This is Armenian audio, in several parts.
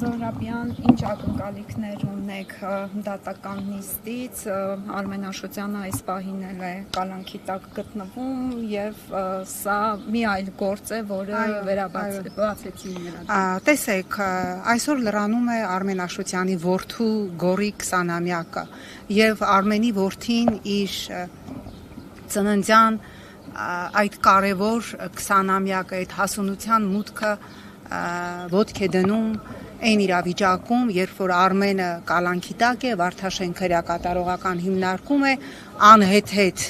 Զոհրաբյան, ինչ ակնկալիքներ ունեք դատական նիստից, Արմեն Աշոտյանը այս պահին էլ է կալանքի տակ գտնվում եւ սա մի այլ գործ է, որը վերաբացեցին նրա։ Տեսեք, այսօր լրանում է Արմեն Աշոտյանի որդու Գորիկ 20-ամյակը եւ Արմենի որդին իր ծննդյան այդ կարևոր 20-ամյակը այդ հասունության մուտքը ոտք է դնում այն իրավիճակում, երբ որ Արմենը կալանքի տակ է, Վարդաշեն քրեակատարողական հիմնարկում է, անհեթեթ,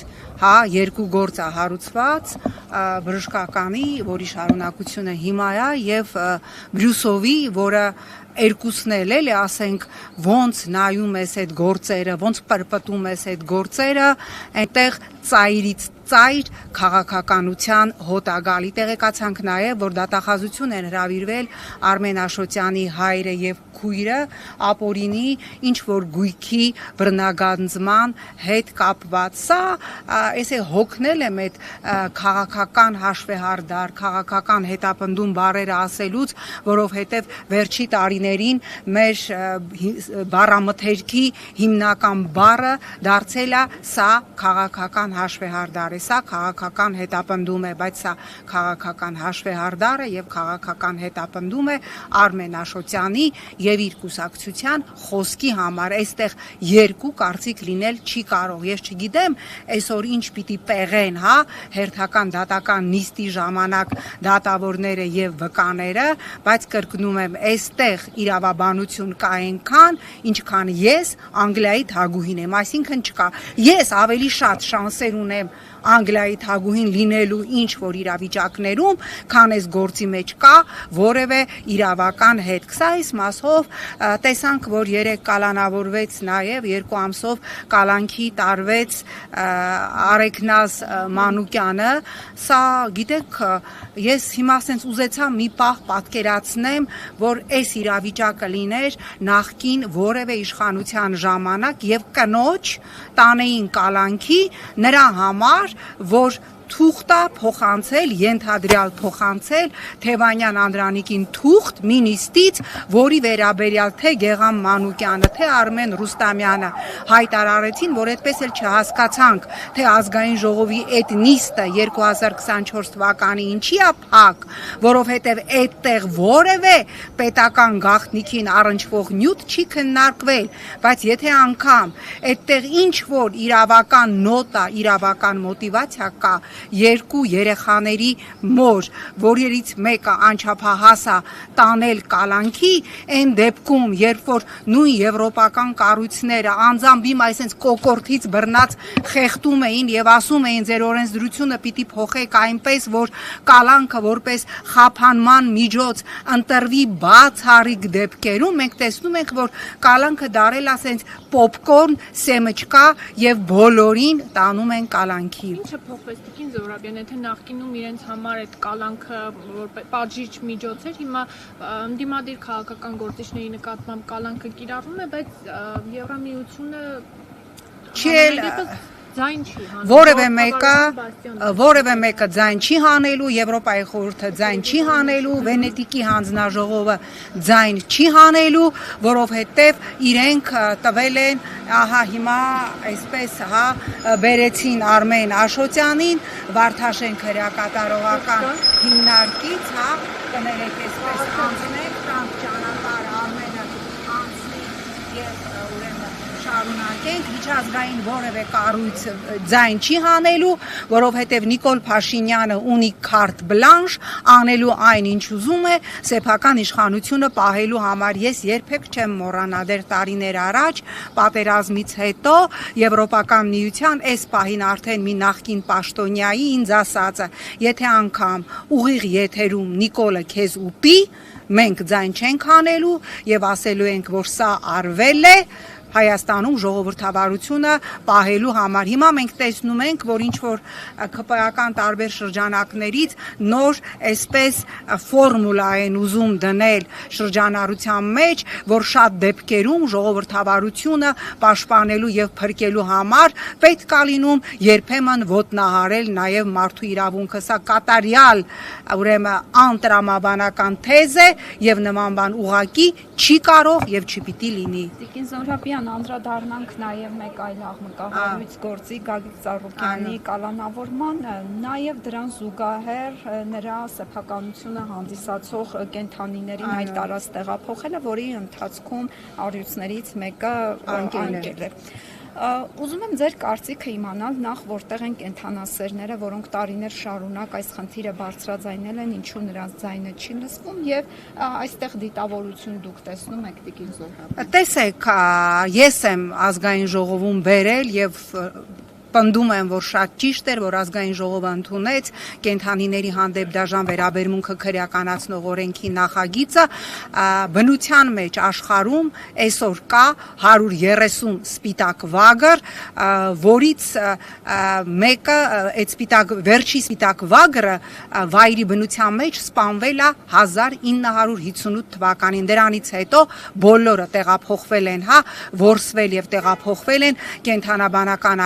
երկու գործ է հարուցված, բժշկականի, որի շարունակությունը հիմա է, եւ Բրյուսովի, որը երկուսն էլ է, ասենք, ոնց նայում ես այդ գործերը, ոնց պրպտում ես այդ գործերը, այնտեղ ծայրից ծայր քաղաքականության հոտագալի տեղեկացանք նաև, որ դատախազություն են հրավիրվել Արմեն Աշոտյանի հայրը եւ քույրը ապօրինի ինչ որ գույքի բռնագանձման հետ կապված։ Սա էսե հոգնել եմ այդ քաղաքական հաշվեհարդար, քաղաքական հետապնդում բառերը ասելուց, որովհետեւ վերջի տարիներին մեր բառամթերքի հիմնական բառը դարձել է սա քաղաքական հաշվեհարդար է, սա քաղաքական հետապնդում է, բայց սա քաղաքական հաշվեհարդար է եւ քաղաքական հետապնդում է Արմեն Աշոտյանի եւ իր կուսակցության խոսքի համար։ Այստեղ երկու կարծիք լինել չի կարող։ Ես չգիտեմ այսօր ինչ պիտի պեղեն, հերթական դատական նիստի ժամանակ դատավորները եւ վկաները, բայց կրկնում եմ, այստեղ իրավաբանություն կա այնքան, ինչքան ես Անգլիայի թագուհին եմ, այսինքն չկա։ Ես ավելի շատ շանսեր ունեմ Անգլիայի թագուհին լինելու ինչ որ իրավիճակներում, քան այս գործի մեջ կա որևէ իրավական հետ։ Այս մասով տեսանք, որ 3 կալանավորվեց նաև 2 ամսով կալանքի տարվեց Արեգնազ Մանուկյանը։ Սա գիտեք, ես հիմա ասենց ուզեցա մի պահ պատկերացնեմ, որ այս իրավիճակը լիներ նախկին որևէ իշխանության ժամանակ եւ կնոջ տանեին կալանքի նրա համար, որ թուղթը փոխանցել, ենթադրյալ փոխանցել Թևանյան Անդրանիկին թուղթ մինիստրից, որի վերաբերյալ թե Գեգամ Մանուկյանը, թե Արմեն Ռուստամյանը հայտարարեցին, որ այդպես էլ չհասկացանք, թե ազգային ժողովի այդ նիստը 2024 թվականի ինչի է փակ, որովհետև այդտեղ որևէ պետական գաղտնիքին առնչվող նյութ չի քննարկվել, բայց եթե անգամ այդտեղ ինչ որ իրավական նոտա, իրավական մոտիվացիա կա, 2 երեխաների մոր, որերից մեկը անչափահաս է տանել կալանքի, այն դեպքում, երբ որ նույն եվրոպական կառույցները անձամբ իմ այսենց կոկորտից բռնած խեղդում էին եւ ասում էին ձեր օրենսդրությունը պիտի փոխեք այնպես, որ կալանքը որպես խափանման միջոց ընտրվի բացառիկ դեպքերում, մենք տեսնում ենք, որ կալանքը դարել ասենց պոպկորն, սեմճկա եւ բոլորին տանում են կալանքի։ Ինչը փոխվեց Տիկին Զոհրաբյան, եթե նախկինում իրենց համար այդ կալանքը պատժիչ միջոց էր, հիմա ընդդիմադիր քաղաքական գործիչների նկատմամբ կալանքը կիրառվում է, բայց Եվրամիությունը որևէ մեկը ձայն չի հանելու, Եվրոպայի խորհուրդը ձայն չի հանելու, Վենետիկի հանձնաժողովը ձայն չի հանելու, որովհետև իրենք տվել են, հիմա այսպես բերեցին Արմեն Աշոտյանին, Վարդաշեն քրեակատարողական հիմնարկից, կներեք այսպես անցնենք, տանք ճանապարհ Արմենը անցնի եւ ուրեմն շարունակենք, միջազգային որևէ կառույց ձայն չի հանելու, որովհետև Նիկոլ Փաշինյանը ունի քարտ բլանշ, անելու այն ինչ ուզում է, սեփական իշխանությունը պահելու համար։ Ես երբեք չեմ մոռանա դեռ տարիներ առաջ, պատերազմից հետո Եվրոպական միության այս պահին արդեն մի նախկին պաշտոնյայի ինձ ասածը, եթե անգամ ուղիղ եթերում Նիկոլը քեզ ուպի, մենք ձայն չենք հանելու եւ ասելու ենք, որ սա արվել է, Հայաստանում ժողովրդավարությունը պահելու համար։ Հիմա մենք տեսնում ենք, որ ինչ որ ԿՊ-ական տարբեր շրջանակներից նոր այսպես ֆորմուլա են ուզում դնել շրջանառության մեջ, որ շատ դեպքերում ժողովրդավարությունը պաշտպանելու եւ փրկելու համար պետք է լինում երբեմն ոտնահարել նաեւ մարդու իրավունքը։ Սա կատարյալ ուրեմն անտրամաբանական թեզ է եւ նման բան ուղակի չի կարող եւ չպիտի լինի։ Տիկին Զոհրաբյան, անդրադառնանք նաեւ մեկ այլ աղմկահարույց գործի Գագիկ Ծառուկյանի կալանավորման, նաեւ դրան զուգահեռ նրա սեփականությունը հանդիսացող կենդանիներին հայտ տարած տեղափոխելը, որի ընթացքում առյուծներից մեկը անկել է։ Ուզում եմ ձեր կարծիքը իմանալ նախ որտեղ են կենդանասերները, որոնք տարիներ շարունակ այս խնդիրը բարձրաձայնել են, ինչու նրանց ձայնը չի լսվում եւ այստեղ դիտավորություն դուք տեսնում եք Տիկին Զոհրաբյան։ Տեսեք, ես եմ ազգային ժողովում բերել եւ պնդում եմ, որ շատ ճիշտ էր, որ ազգային ժողովը ընդունեց կենդանիների հանդեպ դաժան վերաբերմունքը քրեականացնող օրենքի նախագիծը, բնության մեջ աշխարհում այսօր կա 130 սպիտակ վագր, որից մեկը այդ վերջի սպիտակ վագրը վայրի բնության մեջ սպանվել է 1958 թվականին։ Դրանից հետո բոլորը տեղափոխվել են, որսվել եւ տեղափոխվել են կենդանաբանական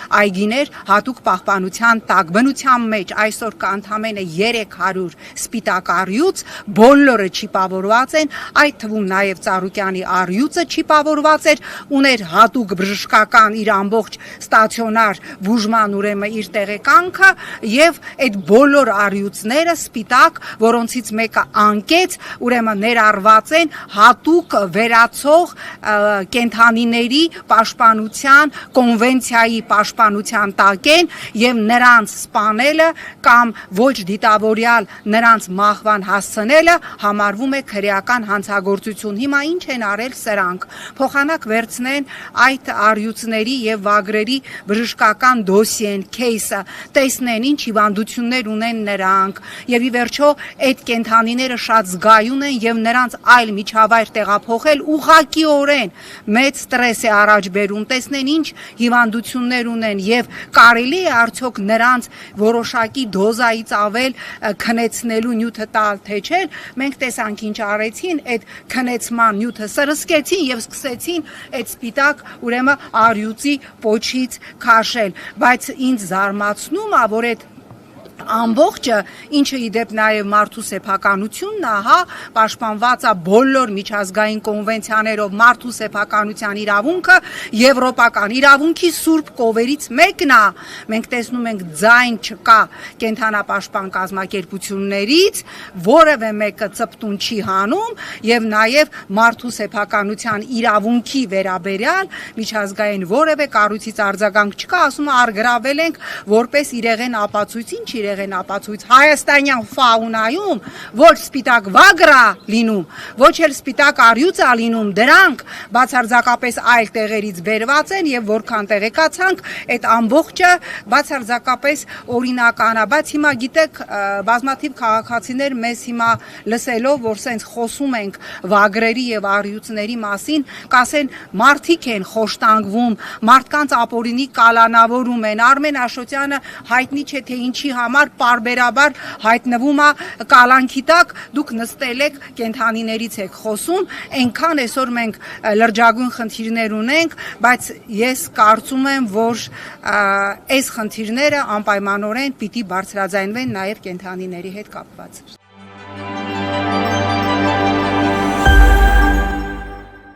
այգիներ հատուկ պահպանության տակ։ Բնության մեջ այսօր կա ընդամենը 300 սպիտակ առյուծ, բոլորը չիպավորված են, այդ թվում նաև Ծառուկյանի առյուծը չիպավորված էր, ուներ հատուկ բժշկական իր ամբողջ ստացիոնար բուժման ուրեմն իր տեղեկանքը եւ այդ բոլոր առյուծները սպիտակ, որոնցից մեկը անկեց, ուրեմն ներառված են հատուկ վերացող կենդանիների պաշտպանության կոնվենցիայի պաշտպանության տակ են եւ նրանց սպանելը կամ ոչ դիտավորյալ նրանց մահվան հասցնելը համարվում է քրեական հանցագործություն։ Հիմա ինչ են արել սրանք։ Փոխանակ վերցնեն այդ առյուծների եւ վագրերի բժշկական դոսիեն, քեյսը, տեսնեն ինչ հիվանդություններ ունեն նրանք եւ ի վերջո այդ կենդանիները շատ զգայուն են եւ նրանց այլ միջավայր տեղափոխել ուղղակիորեն մեծ ստրես է առաջ բերում, տեսնեն ինչ հիվանդություններ ունեն եւ կարելի է արդյոք նրանց որոշակի դոզայից ավել քնեցնելու նյութը տալ թե չէ։ Մենք տեսանք ինչ արեցին, այդ քնեցման նյութը սրսկեցին եւ սկսեցին այդ սպիտակ ուրեմն առյուծի պոչից քաշել, բայց ինձ զարմացնում է, որ այդ ամբողջը, ինչը իդեպ նաև մարդու սեփականությունն է, պաշտպանված է բոլոր միջազգային կոնվենցիաներով մարդու սեփականության իրավունքը, եվրոպական իրավունքի սուրբ կովերից մեկն է։ Մենք տեսնում ենք ձայն չկա կենդանապաշտպան կազմակերպություններից, որևէ մեկը ծպտուն չի հանում եւ նաև մարդու սեփականության իրավունքի վերաբերյալ միջազգային որևէ կառույցից արձագանք չկա, ասում է արգրավել ենք որպես իրեղեն ապացույց, ինչ իրեղեն ապացույց հայաստանյան ֆաունայում ոչ սպիտակ վագրա լինում, ոչ էլ սպիտակ առյուծ է լինում, դրանք բացարձակապես այլ տեղերից բերված են եւ որքան տեղեկացանք, այդ ամբողջը բացարձակապես օրինական է, բայց հիմա գիտեք, բազմաթիվ քաղաքացիներ մեզ հիմա լսելով, որ սենց խոսում ենք վագրերի եւ առյուծների մասին, կասեն մարդիկ են խոշտանգվում, մարդկանց ապօրինի կալանավորում են, Արմեն Աշոտյանը հայտնի չէ թե ինչի համար պարբերաբար հայտնվում է կալանքի տակ, դուք նստել եք կենդանիներից եք խոսում, այնքան այսօր մենք լրջագույն խնդիրներ ունենք, բայց ես կարծում եմ, որ այս խնդիրները անպայմանորեն պիտի բարձրաձայնվեն նաև կենդանիների հետ կապված։